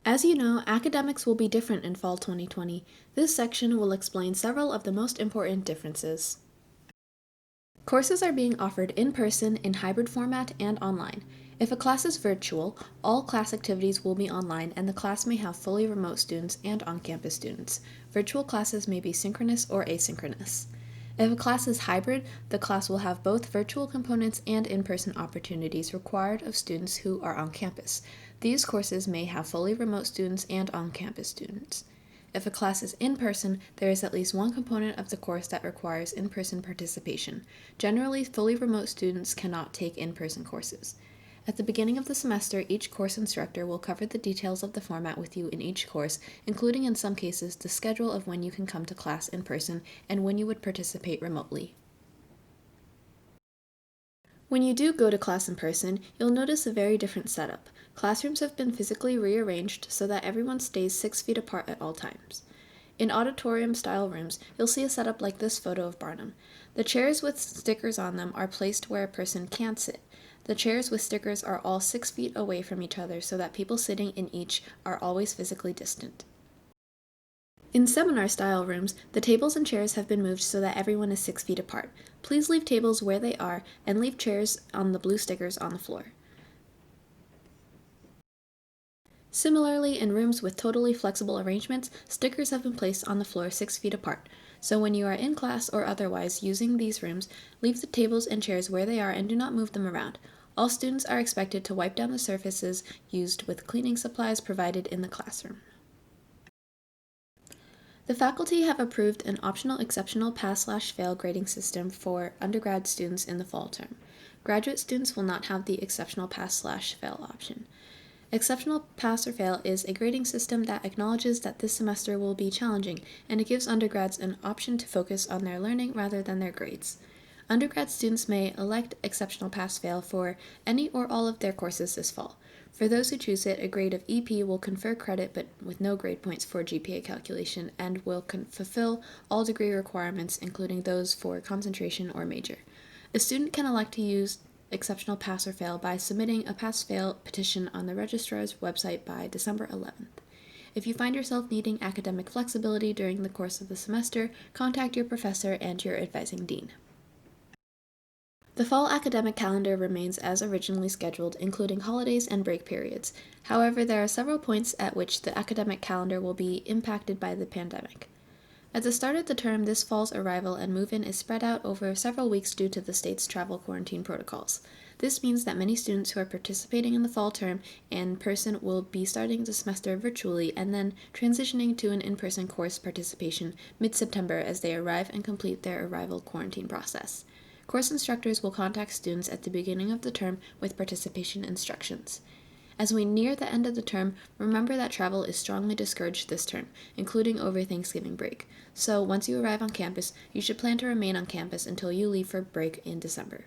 As you know, academics will be different in fall 2020. This section will explain several of the most important differences. Courses are being offered in person, in hybrid format, and online. If a class is virtual, all class activities will be online and the class may have fully remote students and on-campus students. Virtual classes may be synchronous or asynchronous. If a class is hybrid, the class will have both virtual components and in-person opportunities required of students who are on campus. These courses may have fully remote students and on-campus students. If a class is in person, there is at least one component of the course that requires in-person participation. Generally, fully remote students cannot take in-person courses. At the beginning of the semester, each course instructor will cover the details of the format with you in each course, including in some cases the schedule of when you can come to class in person and when you would participate remotely. When you do go to class in person, you'll notice a very different setup. Classrooms have been physically rearranged so that everyone stays 6 feet apart at all times. In auditorium-style rooms, you'll see a setup like this photo of Barnum. The chairs with stickers on them are placed where a person can't sit. The chairs with stickers are all 6 feet away from each other so that people sitting in each are always physically distant. In seminar-style rooms, the tables and chairs have been moved so that everyone is 6 feet apart. Please leave tables where they are and leave chairs on the blue stickers on the floor. Similarly, in rooms with totally flexible arrangements, stickers have been placed on the floor 6 feet apart. So when you are in class or otherwise using these rooms, leave the tables and chairs where they are and do not move them around. All students are expected to wipe down the surfaces used with cleaning supplies provided in the classroom. The faculty have approved an optional exceptional pass/fail grading system for undergrad students in the fall term. Graduate students will not have the exceptional pass/fail option. Exceptional pass or fail is a grading system that acknowledges that this semester will be challenging, and it gives undergrads an option to focus on their learning rather than their grades. Undergrad students may elect exceptional pass/fail for any or all of their courses this fall. For those who choose it, a grade of EP will confer credit but with no grade points for GPA calculation and will fulfill all degree requirements, including those for concentration or major. A student can elect to use exceptional pass or fail by submitting a pass/fail petition on the registrar's website by December 11th. If you find yourself needing academic flexibility during the course of the semester, contact your professor and your advising dean. The fall academic calendar remains as originally scheduled, including holidays and break periods. However, there are several points at which the academic calendar will be impacted by the pandemic. At the start of the term, this fall's arrival and move-in is spread out over several weeks due to the state's travel quarantine protocols. This means that many students who are participating in the fall term in person will be starting the semester virtually and then transitioning to an in-person course participation mid-September as they arrive and complete their arrival quarantine process. Course instructors will contact students at the beginning of the term with participation instructions. As we near the end of the term, remember that travel is strongly discouraged this term, including over Thanksgiving break. So once you arrive on campus, you should plan to remain on campus until you leave for break in December.